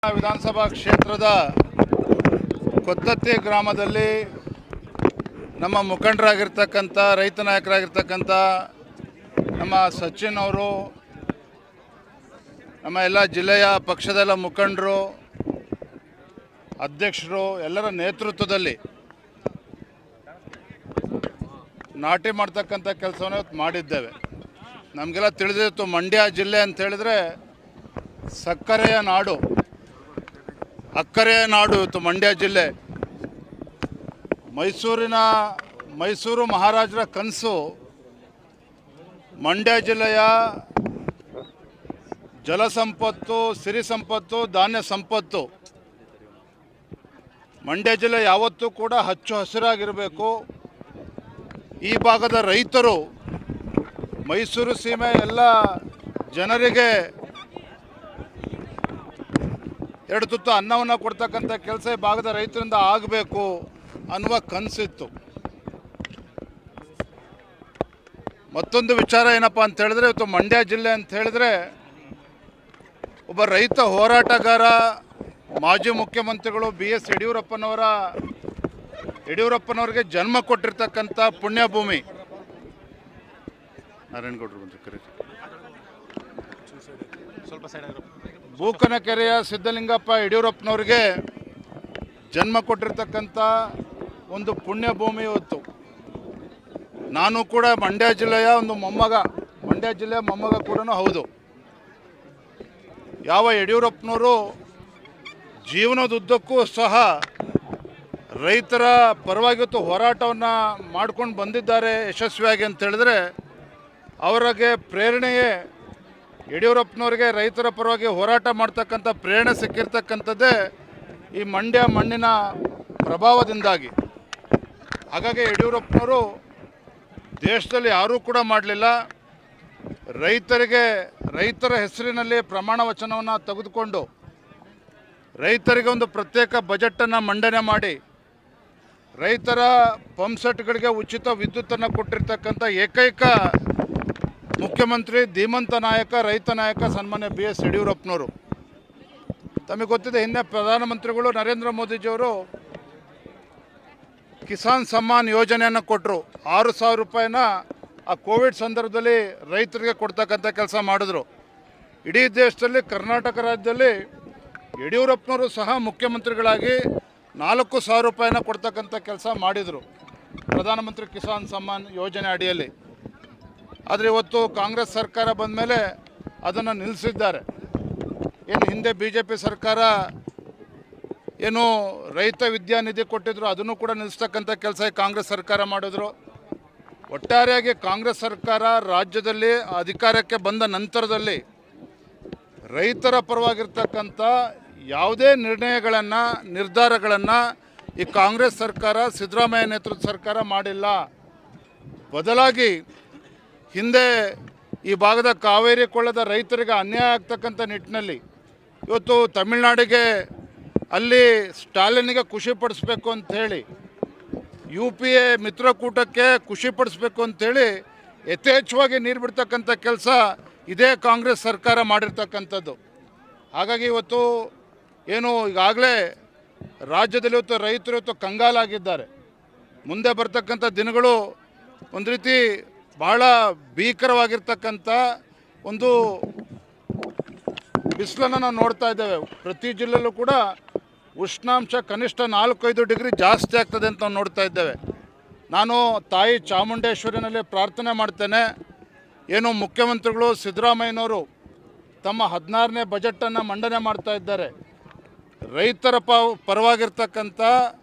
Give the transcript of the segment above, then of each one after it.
ವಿಧಾನಸಭಾ ಕ್ಷೇತ್ರದ ಕೊತ್ತತ್ತಿ ಗ್ರಾಮದಲ್ಲಿ ನಮ್ಮ ಮುಖಂಡರಾಗಿರ್ತಕ್ಕಂಥ ರೈತ ನಾಯಕರಾಗಿರ್ತಕ್ಕಂಥ ನಮ್ಮ ಸಚಿನ್ ಅವರು, ನಮ್ಮ ಎಲ್ಲ ಜಿಲ್ಲೆಯ ಪಕ್ಷದ ಮುಖಂಡರು, ಅಧ್ಯಕ್ಷರು ಎಲ್ಲರ ನೇತೃತ್ವದಲ್ಲಿ ನಾಟಿ ಮಾಡ್ತಕ್ಕಂಥ ಕೆಲಸವನ್ನು ಇವತ್ತು ಮಾಡಿದ್ದೇವೆ. ನಮಗೆಲ್ಲ ತಿಳಿದಿತ್ತು, ಮಂಡ್ಯ ಜಿಲ್ಲೆ ಅಂತ ಹೇಳಿದ್ರೆ ಸಕ್ಕರೆಯ ನಾಡು, ಅಕ್ಕರೆಯ ನಾಡು. ಇವತ್ತು ಮಂಡ್ಯ ಜಿಲ್ಲೆ ಮೈಸೂರು ಮಹಾರಾಜರ ಕನಸು ಮಂಡ್ಯ ಜಿಲ್ಲೆಯ ಜಲಸಂಪತ್ತು, ಸಿರಿ ಸಂಪತ್ತು, ಧಾನ್ಯ ಸಂಪತ್ತು. ಮಂಡ್ಯ ಜಿಲ್ಲೆ ಯಾವತ್ತೂ ಕೂಡ ಹಚ್ಚು ಹಸಿರಾಗಿರಬೇಕು. ಈ ಭಾಗದ ರೈತರು ಮೈಸೂರು ಸೀಮೆ ಎಲ್ಲ ಜನರಿಗೆ ಎರಡು ತುತ್ತು ಅನ್ನವನ್ನು ಕೊಡ್ತಕ್ಕಂಥ ಕೆಲಸ ಈ ಭಾಗದ ರೈತರಿಂದ ಆಗಬೇಕು ಅನ್ನುವ ಕನಸಿತ್ತು. ಮತ್ತೊಂದು ವಿಚಾರ ಏನಪ್ಪ ಅಂತ ಹೇಳಿದ್ರೆ, ಇವತ್ತು ಮಂಡ್ಯ ಜಿಲ್ಲೆ ಅಂತ ಹೇಳಿದ್ರೆ ಒಬ್ಬ ರೈತ ಹೋರಾಟಗಾರ, ಮಾಜಿ ಮುಖ್ಯಮಂತ್ರಿಗಳು BS ಯಡಿಯೂರಪ್ಪನವರಿಗೆ ಜನ್ಮ ಕೊಟ್ಟಿರ್ತಕ್ಕಂಥ ಪುಣ್ಯಭೂಮಿ. ನಾರಾಯಣಗೌಡರು ಬಂದು ಕರೆ ಬೂಕನಕೆರೆಯ ಸಿದ್ದಲಿಂಗಪ್ಪ ಯಡಿಯೂರಪ್ಪನವ್ರಿಗೆ ಜನ್ಮ ಕೊಟ್ಟಿರ್ತಕ್ಕಂಥ ಒಂದು ಪುಣ್ಯಭೂಮಿ ಇವತ್ತು. ನಾನು ಕೂಡ ಮಂಡ್ಯ ಜಿಲ್ಲೆಯ ಒಂದು ಮೊಮ್ಮಗ, ಮಂಡ್ಯ ಜಿಲ್ಲೆಯ ಮೊಮ್ಮಗ ಕೂಡ ಹೌದು. ಯಾವ ಯಡಿಯೂರಪ್ಪನವರು ಜೀವನದುದ್ದಕ್ಕೂ ಸಹ ರೈತರ ಪರವಾಗಿ ಇವತ್ತು ಹೋರಾಟವನ್ನು ಮಾಡ್ಕೊಂಡು ಬಂದಿದ್ದಾರೆ ಯಶಸ್ವಿಯಾಗಿ ಅಂತ ಹೇಳಿದ್ರೆ, ಅವರಿಗೆ ಪ್ರೇರಣೆಯೇ ಯಡಿಯೂರಪ್ಪನವರಿಗೆ ರೈತರ ಪರವಾಗಿ ಹೋರಾಟ ಮಾಡ್ತಕ್ಕಂಥ ಪ್ರೇರಣೆ ಸಿಕ್ಕಿರ್ತಕ್ಕಂಥದ್ದೇ ಈ ಮಂಡ್ಯ ಮಣ್ಣಿನ ಪ್ರಭಾವದಿಂದಾಗಿ. ಹಾಗಾಗಿ ಯಡಿಯೂರಪ್ಪನವರು ದೇಶದಲ್ಲಿ ಯಾರೂ ಕೂಡ ಮಾಡಲಿಲ್ಲ. ರೈತರ ಹೆಸರಿನಲ್ಲಿ ಪ್ರಮಾಣ ವಚನವನ್ನು ತೆಗೆದುಕೊಂಡು ರೈತರಿಗೆ ಒಂದು ಪ್ರತ್ಯೇಕ ಬಜೆಟನ್ನು ಮಂಡನೆ ಮಾಡಿ ರೈತರ ಪಂಪ್ಸೆಟ್ಗಳಿಗೆ ಉಚಿತ ವಿದ್ಯುತ್ತನ್ನು ಕೊಟ್ಟಿರ್ತಕ್ಕಂಥ ಏಕೈಕ ಮುಖ್ಯಮಂತ್ರಿ, ಧೀಮಂತ ನಾಯಕ, ರೈತ ನಾಯಕ ಸನ್ಮಾನ್ಯ BS ಯಡಿಯೂರಪ್ಪನವರು. ತಮಗೆ ಗೊತ್ತಿದೆ, ಹಿಂದೆ ಪ್ರಧಾನಮಂತ್ರಿಗಳು ನರೇಂದ್ರ ಮೋದಿಜಿಯವರು ಕಿಸಾನ್ ಸಮ್ಮಾನ್ ಯೋಜನೆಯನ್ನು ಕೊಟ್ಟರು. 6,000 ರೂಪಾಯಿನ ಆ ಕೋವಿಡ್ ಸಂದರ್ಭದಲ್ಲಿ ರೈತರಿಗೆ ಕೊಡ್ತಕ್ಕಂಥ ಕೆಲಸ ಮಾಡಿದ್ರು. ಇಡೀ ದೇಶದಲ್ಲಿ ಕರ್ನಾಟಕ ರಾಜ್ಯದಲ್ಲಿ ಯಡಿಯೂರಪ್ಪನವರು ಸಹ ಮುಖ್ಯಮಂತ್ರಿಗಳಾಗಿ 4,000 ರೂಪಾಯಿನ ಕೊಡ್ತಕ್ಕಂಥ ಕೆಲಸ ಮಾಡಿದರು ಪ್ರಧಾನಮಂತ್ರಿ ಕಿಸಾನ್ ಸಮ್ಮಾನ್ ಯೋಜನೆ ಅಡಿಯಲ್ಲಿ. ಆದರೆ ಇವತ್ತು ಕಾಂಗ್ರೆಸ್ ಸರ್ಕಾರ ಬಂದ ಮೇಲೆ ಅದನ್ನು ನಿಲ್ಲಿಸಿದ್ದಾರೆ. ಏನು ಹಿಂದೆ BJP ಸರ್ಕಾರ ಏನು ರೈತ ವಿದ್ಯಾನಿಧಿ ಕೊಟ್ಟಿದ್ರು, ಅದನ್ನು ಕೂಡ ನಿಲ್ಲಿಸ್ತಕ್ಕಂಥ ಕೆಲಸ ಕಾಂಗ್ರೆಸ್ ಸರ್ಕಾರ ಮಾಡಿದ್ರು. ಒಟ್ಟಾರೆಯಾಗಿ ಕಾಂಗ್ರೆಸ್ ಸರ್ಕಾರ ರಾಜ್ಯದಲ್ಲಿ ಅಧಿಕಾರಕ್ಕೆ ಬಂದ ನಂತರದಲ್ಲಿ ರೈತರ ಪರವಾಗಿರ್ತಕ್ಕಂಥ ಯಾವುದೇ ನಿರ್ಧಾರಗಳನ್ನು ಈ ಕಾಂಗ್ರೆಸ್ ಸರ್ಕಾರ, ಸಿದ್ದರಾಮಯ್ಯ ನೇತೃತ್ವದ ಸರ್ಕಾರ ಮಾಡಿಲ್ಲ. ಬದಲಾಗಿ ಹಿಂದೆ ಈ ಭಾಗದ ಕಾವೇರಿ ಕೊಳ್ಳದ ರೈತರಿಗೆ ಅನ್ಯಾಯ ಆಗ್ತಕ್ಕಂಥ ನಿಟ್ಟಿನಲ್ಲಿ ಇವತ್ತು ತಮಿಳುನಾಡಿಗೆ ಅಲ್ಲಿ ಸ್ಟಾಲಿನ್ಗೆ ಖುಷಿಪಡಿಸ್ಬೇಕು ಅಂಥೇಳಿ, UPA ಮಿತ್ರಕೂಟಕ್ಕೆ ಖುಷಿಪಡಿಸ್ಬೇಕು ಅಂಥೇಳಿ ಯಥೇಚ್ಛವಾಗಿ ನೀರು ಬಿಡ್ತಕ್ಕಂಥ ಕೆಲಸ ಇದೇ ಕಾಂಗ್ರೆಸ್ ಸರ್ಕಾರ ಮಾಡಿರ್ತಕ್ಕಂಥದ್ದು. ಹಾಗಾಗಿ ಇವತ್ತು ಏನು ಈಗಾಗಲೇ ರಾಜ್ಯದಲ್ಲಿ ಇವತ್ತು ರೈತರು ಇವತ್ತು ಕಂಗಾಲಾಗಿದ್ದಾರೆ. ಮುಂದೆ ಬರ್ತಕ್ಕಂಥ ದಿನಗಳು ಒಂದು ರೀತಿ ಬಹಳ ಭೀಕರವಾಗಿರ್ತಕ್ಕಂಥ ಒಂದು ಬಿಸಿಲನ್ನು ನಾವು ನೋಡ್ತಾ ಇದ್ದೇವೆ. ಪ್ರತಿ ಜಿಲ್ಲೆಯಲ್ಲೂ ಕೂಡ ಉಷ್ಣಾಂಶ ಕನಿಷ್ಠ 4-5 ಡಿಗ್ರಿ ಜಾಸ್ತಿ ಆಗ್ತದೆ ಅಂತ ನಾವು ನೋಡ್ತಾ ಇದ್ದೇವೆ. ನಾನು ತಾಯಿ ಚಾಮುಂಡೇಶ್ವರಿನಲ್ಲಿ ಪ್ರಾರ್ಥನೆ ಮಾಡ್ತೇನೆ, ಏನು ಮುಖ್ಯಮಂತ್ರಿಗಳು ಸಿದ್ದರಾಮಯ್ಯನವರು ತಮ್ಮ 16ನೇ ಬಜೆಟನ್ನು ಮಂಡನೆ ಮಾಡ್ತಾ ಇದ್ದಾರೆ. ರೈತರ ಪರವಾಗಿರ್ತಕ್ಕಂಥ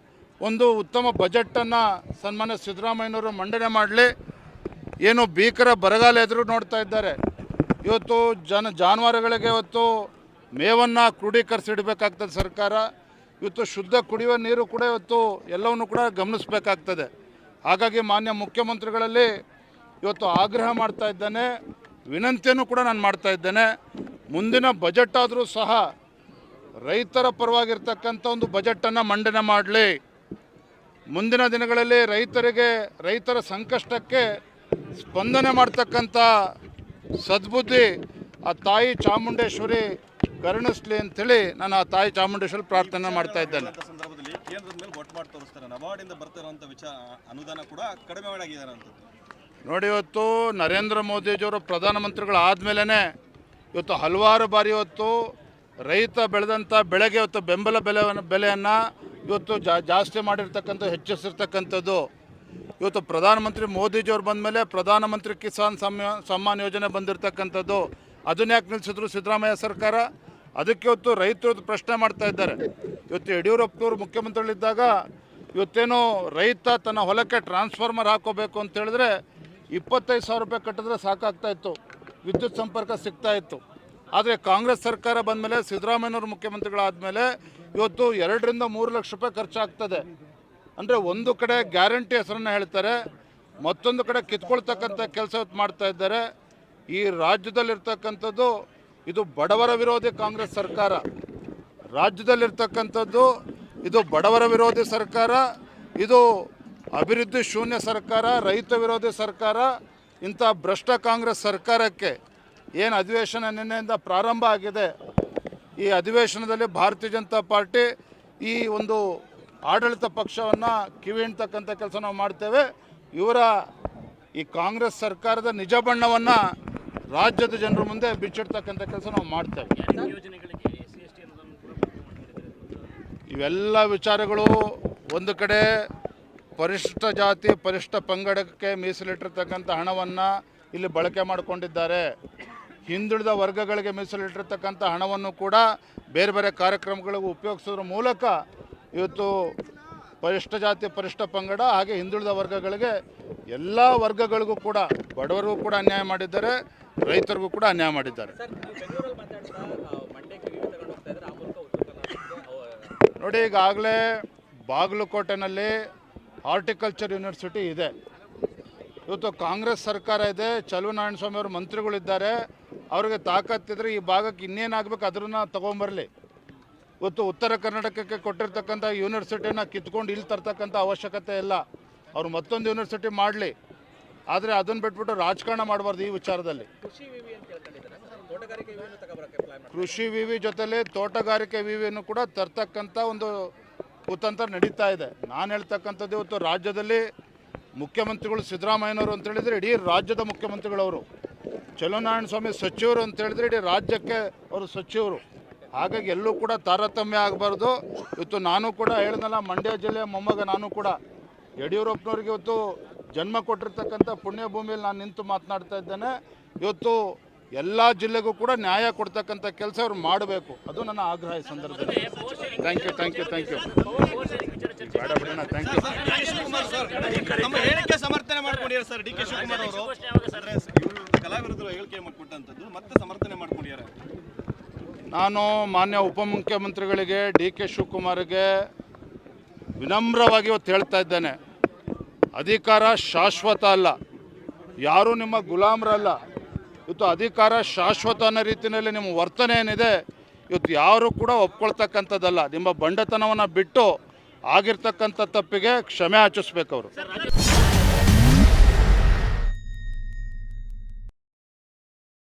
ಒಂದು ಉತ್ತಮ ಬಜೆಟನ್ನು ಸನ್ಮಾನ್ಯ ಸಿದ್ದರಾಮಯ್ಯನವರು ಮಂಡನೆ ಮಾಡಲಿ. ಏನು ಭೀಕರ ಬರಗಾಲ ಎದುರು ನೋಡ್ತಾ ಇದ್ದಾರೆ. ಇವತ್ತು ಜಾನುವಾರುಗಳಿಗೆ ಇವತ್ತು ಮೇವನ್ನು ಕ್ರೋಢೀಕರಿಸಿಡಬೇಕಾಗ್ತದೆ ಸರ್ಕಾರ. ಇವತ್ತು ಶುದ್ಧ ಕುಡಿಯುವ ನೀರು ಕೂಡ ಇವತ್ತು ಎಲ್ಲವನ್ನು ಕೂಡ ಗಮನಿಸಬೇಕಾಗ್ತದೆ. ಹಾಗಾಗಿ ಮಾನ್ಯ ಮುಖ್ಯಮಂತ್ರಿಗಳಲ್ಲಿ ಇವತ್ತು ಆಗ್ರಹ ಮಾಡ್ತಾ ಇದ್ದೇನೆ, ವಿನಂತಿಯನ್ನು ಕೂಡ ನಾನು ಮಾಡ್ತಾ ಇದ್ದೇನೆ. ಮುಂದಿನ ಬಜೆಟ್ ಆದರೂ ಸಹ ರೈತರ ಪರವಾಗಿರ್ತಕ್ಕಂಥ ಒಂದು ಬಜೆಟನ್ನು ಮಂಡನೆ ಮಾಡಲಿ. ಮುಂದಿನ ದಿನಗಳಲ್ಲಿ ರೈತರ ಸಂಕಷ್ಟಕ್ಕೆ ಸ್ಪಂದನೆ ಮಾಡ್ತಕ್ಕಂಥ ಸದ್ಬುದ್ಧಿ ಆ ತಾಯಿ ಚಾಮುಂಡೇಶ್ವರಿ ಕರುಣಿಸ್ಲಿ ಅಂತೇಳಿ ನಾನು ಆ ತಾಯಿ ಚಾಮುಂಡೇಶ್ವರಿ ಪ್ರಾರ್ಥನೆ ಮಾಡ್ತಾ ಇದ್ದೇನೆ. ಸಂದರ್ಭದಲ್ಲಿ ಕೇಂದ್ರದ ಮೇಲೆ ಬೊಟ್ಟು ಮಾಡಿ ತೋರಿಸ್ತಾರೆ, ನಬಾರ್ಡಿಂದ ಬರ್ತಿರುವಂಥ ಅನುದಾನ ಕೂಡ ಕಡಿಮೆ ಮಾಡಿದ್ದಾರೆ ಅಂತ ನೋಡಿ. ಇವತ್ತು ನರೇಂದ್ರ ಮೋದಿಜಿಯವರು ಪ್ರಧಾನಮಂತ್ರಿಗಳಾದಮೇಲೆ ಇವತ್ತು ಹಲವಾರು ಬಾರಿ ಇವತ್ತು ರೈತ ಬೆಳೆದಂಥ ಬೆಳೆಗೆ ಇವತ್ತು ಬೆಂಬಲ ಬೆಲೆಯನ್ನು ಇವತ್ತು ಜಾಸ್ತಿ ಮಾಡಿರ್ತಕ್ಕಂಥ ಹೆಚ್ಚಿಸಿರ್ತಕ್ಕಂಥದ್ದು. ಇವತ್ತು ಪ್ರಧಾನಮಂತ್ರಿ ಮೋದಿಜಿಯವ್ರು ಬಂದ ಮೇಲೆ ಪ್ರಧಾನಮಂತ್ರಿ ಕಿಸಾನ್ ಸಮ್ಮಾನ್ ಯೋಜನೆ ಬಂದಿರತಕ್ಕಂಥದ್ದು. ಅದನ್ನ ಯಾಕೆ ನಿಲ್ಲಿಸಿದ್ರು ಸಿದ್ದರಾಮಯ್ಯ ಸರ್ಕಾರ? ಅದಕ್ಕೆ ಇವತ್ತು ರೈತರು ಪ್ರಶ್ನೆ ಮಾಡ್ತಾ ಇದ್ದಾರೆ. ಇವತ್ತು ಯಡಿಯೂರಪ್ಪನವರು ಮುಖ್ಯಮಂತ್ರಿಗಳಿದ್ದಾಗ ಇವತ್ತೇನು ರೈತ ತನ್ನ ಹೊಲಕ್ಕೆ ಟ್ರಾನ್ಸ್ಫಾರ್ಮರ್ ಹಾಕೋಬೇಕು ಅಂತ ಹೇಳಿದ್ರೆ 25,000 ರೂಪಾಯಿ ಕಟ್ಟಿದ್ರೆ ಸಾಕಾಗ್ತಾ ಇತ್ತು, ವಿದ್ಯುತ್ ಸಂಪರ್ಕ ಸಿಗ್ತಾ ಇತ್ತು. ಆದರೆ ಕಾಂಗ್ರೆಸ್ ಸರ್ಕಾರ ಬಂದಮೇಲೆ ಸಿದ್ದರಾಮಯ್ಯನವರು ಮುಖ್ಯಮಂತ್ರಿಗಳಾದಮೇಲೆ ಇವತ್ತು 2 ರಿಂದ 3 ಲಕ್ಷ ರೂಪಾಯಿ ಖರ್ಚಾಗ್ತದೆ. ಅಂದರೆ ಒಂದು ಕಡೆ ಗ್ಯಾರಂಟಿ ಹೆಸರನ್ನು ಹೇಳ್ತಾರೆ, ಮತ್ತೊಂದು ಕಡೆ ಕಿತ್ಕೊಳ್ತಕ್ಕಂಥ ಕೆಲಸ ಮಾಡ್ತಾ ಇದ್ದಾರೆ. ಈ ರಾಜ್ಯದಲ್ಲಿರ್ತಕ್ಕಂಥದ್ದು ಇದು ಬಡವರ ವಿರೋಧಿ ಕಾಂಗ್ರೆಸ್ ಸರ್ಕಾರ. ರಾಜ್ಯದಲ್ಲಿರ್ತಕ್ಕಂಥದ್ದು ಇದು ಬಡವರ ವಿರೋಧಿ ಸರ್ಕಾರ, ಇದು ಅಭಿವೃದ್ಧಿ ಶೂನ್ಯ ಸರ್ಕಾರ, ರೈತ ವಿರೋಧಿ ಸರ್ಕಾರ. ಇಂಥ ಭ್ರಷ್ಟ ಕಾಂಗ್ರೆಸ್ ಸರ್ಕಾರಕ್ಕೆ ಏನು ಅಧಿವೇಶನ ನಿನ್ನೆಯಿಂದ ಪ್ರಾರಂಭ ಆಗಿದೆ, ಈ ಅಧಿವೇಶನದಲ್ಲಿ ಭಾರತೀಯ ಜನತಾ ಪಾರ್ಟಿ ಈ ಒಂದು ಆಡಳಿತ ಪಕ್ಷವನ್ನು ಕಿವಿ ಹಿಂಡ್ತಕ್ಕಂಥ ಕೆಲಸ ನಾವು ಮಾಡ್ತೇವೆ. ಇವರ ಈ ಕಾಂಗ್ರೆಸ್ ಸರ್ಕಾರದ ನಿಜ ಬಣ್ಣವನ್ನು ರಾಜ್ಯದ ಜನರ ಮುಂದೆ ಬಿಚ್ಚಿಡ್ತಕ್ಕಂಥ ಕೆಲಸ ನಾವು ಮಾಡ್ತೇವೆ. ಇವೆಲ್ಲ ವಿಚಾರಗಳು ಒಂದು ಕಡೆ ಪರಿಶಿಷ್ಟ ಜಾತಿ ಪರಿಶಿಷ್ಟ ಪಂಗಡಕ್ಕೆ ಮೀಸಲಿಟ್ಟಿರ್ತಕ್ಕಂಥ ಹಣವನ್ನು ಇಲ್ಲಿ ಬಳಕೆ ಮಾಡಿಕೊಂಡಿದ್ದಾರೆ. ಹಿಂದುಳಿದ ವರ್ಗಗಳಿಗೆ ಮೀಸಲಿಟ್ಟಿರ್ತಕ್ಕಂಥ ಹಣವನ್ನು ಕೂಡ ಬೇರೆ ಬೇರೆ ಕಾರ್ಯಕ್ರಮಗಳಿಗೆ ಉಪಯೋಗಿಸೋದ್ರ ಮೂಲಕ ಇವತ್ತು ಪರಿಶಿಷ್ಟ ಜಾತಿ ಪರಿಶಿಷ್ಟ ಪಂಗಡ ಹಾಗೆ ಹಿಂದುಳಿದ ವರ್ಗಗಳಿಗೆ ಎಲ್ಲ ವರ್ಗಗಳಿಗೂ ಕೂಡ ಬಡವರಿಗೂ ಕೂಡ ಅನ್ಯಾಯ ಮಾಡಿದ್ದಾರೆ, ರೈತರಿಗೂ ಕೂಡ ಅನ್ಯಾಯ ಮಾಡಿದ್ದಾರೆ. ನೋಡಿ, ಈಗಾಗಲೇ ಬಾಗಲಕೋಟೆನಲ್ಲಿ ಹಾರ್ಟಿಕಲ್ಚರ್ ಯೂನಿವರ್ಸಿಟಿ ಇದೆ. ಇವತ್ತು ಕಾಂಗ್ರೆಸ್ ಸರ್ಕಾರ ಇದೆ, ಚಲುವನಾರಾಯಣ ಅವರು ಮಂತ್ರಿಗಳಿದ್ದಾರೆ. ಅವರಿಗೆ ತಾಕತ್ತಿದ್ರೆ ಈ ಭಾಗಕ್ಕೆ ಇನ್ನೇನಾಗಬೇಕು ಅದನ್ನು ತೊಗೊಂಬರಲಿ. ಇವತ್ತು ಉತ್ತರ ಕರ್ನಾಟಕಕ್ಕೆ ಕೊಟ್ಟಿರ್ತಕ್ಕಂಥ ಯೂನಿವರ್ಸಿಟಿನ ಕಿತ್ಕೊಂಡು ಇಲ್ಲಿ ತರ್ತಕ್ಕಂಥ ಅವಶ್ಯಕತೆ ಇಲ್ಲ. ಅವರು ಮತ್ತೊಂದು ಯೂನಿವರ್ಸಿಟಿ ಮಾಡಲಿ, ಆದರೆ ಅದನ್ನು ಬಿಟ್ಬಿಟ್ಟು ರಾಜಕಾರಣ ಮಾಡಬಾರ್ದು. ಈ ವಿಚಾರದಲ್ಲಿ ಕೃಷಿ ವಿವಿ ಜೊತೆಲಿ ತೋಟಗಾರಿಕೆ ವಿವಿಯನ್ನು ಕೂಡ ತರ್ತಕ್ಕಂಥ ಒಂದು ಕುತಂತ್ರ ನಡೀತಾ ಇದೆ. ನಾನು ಹೇಳ್ತಕ್ಕಂಥದ್ದು ಇವತ್ತು ರಾಜ್ಯದಲ್ಲಿ ಮುಖ್ಯಮಂತ್ರಿಗಳು ಸಿದ್ದರಾಮಯ್ಯನವರು ಅಂತ ಹೇಳಿದರೆ ಇಡೀ ರಾಜ್ಯದ ಮುಖ್ಯಮಂತ್ರಿಗಳವರು, ಚಲುವನಾರಾಯಣ ಸ್ವಾಮಿ ಸಚಿವರು ಅಂತ ಹೇಳಿದ್ರೆ ಇಡೀ ರಾಜ್ಯಕ್ಕೆ ಅವರು ಸಚಿವರು. ಹಾಗಾಗಿ ಎಲ್ಲೂ ಕೂಡ ತಾರತಮ್ಯ ಆಗಬಾರ್ದು. ಇವತ್ತು ನಾನು ಕೂಡ ಹೇಳಿದ್ನಲ್ಲ, ಮಂಡ್ಯ ಜಿಲ್ಲೆಯ ಮೊಮ್ಮಗ ನಾನು ಕೂಡ ಯಡಿಯೂರಪ್ಪನವ್ರಿಗೆ ಇವತ್ತು ಜನ್ಮ ಕೊಟ್ಟಿರ್ತಕ್ಕಂಥ ಪುಣ್ಯ ಭೂಮಿಯಲ್ಲಿ ನಾನು ನಿಂತು ಮಾತನಾಡ್ತಾ ಇದ್ದೇನೆ. ಇವತ್ತು ಎಲ್ಲ ಜಿಲ್ಲೆಗೂ ಕೂಡ ನ್ಯಾಯ ಕೊಡ್ತಕ್ಕಂಥ ಕೆಲಸ ಅವ್ರು ಮಾಡಬೇಕು, ಅದು ನನ್ನ ಆಗ್ರಹ ಈ ಸಂದರ್ಭದಲ್ಲಿ. ಥ್ಯಾಂಕ್ ಯು ಬೇಡ ಬಿಡೋಣ. Thank you. ನಮ್ಮ ಹೇಳಿಕೆ ಸಮರ್ಥನೆ ಮಾಡ್ಕೊಂಡಿದ್ದಾರೆ ಸರ್ ಡಿ ಕೆ ಶಿವಕುಮಾರ್ ಅವರು. ಕಲಾವಿದರು ಹೇಳಿಕೆ ಕೊಟ್ಟಂಥದ್ದು ಮತ್ತೆ ಸಮರ್ಥನೆ ಮಾಡ್ಕೊಂಡಿದ್ದಾರೆ. ನಾನು ಮಾನ್ಯ ಉಪಮುಖ್ಯಮಂತ್ರಿಗಳಿಗೆ ಡಿ ಕೆ ಶಿವಕುಮಾರ್ಗೆ ವಿನಮ್ರವಾಗಿ ಇವತ್ತು ಹೇಳ್ತಾ ಇದ್ದೇನೆ, ಅಧಿಕಾರ ಶಾಶ್ವತ ಅಲ್ಲ, ಯಾರೂ ನಿಮ್ಮ ಗುಲಾಮರಲ್ಲ. ಇವತ್ತು ಅಧಿಕಾರ ಶಾಶ್ವತ ಅನ್ನೋ ರೀತಿಯಲ್ಲಿ ನಿಮ್ಮ ವರ್ತನೆ ಏನಿದೆ ಇವತ್ತು ಯಾರೂ ಕೂಡ ಒಪ್ಕೊಳ್ತಕ್ಕಂಥದ್ದಲ್ಲ. ನಿಮ್ಮ ಬಂಡತನವನ್ನು ಬಿಟ್ಟು ಆಗಿರ್ತಕ್ಕಂಥ ತಪ್ಪಿಗೆ ಕ್ಷಮೆ ಯಾಚಿಸ್ಬೇಕು ಅವರು.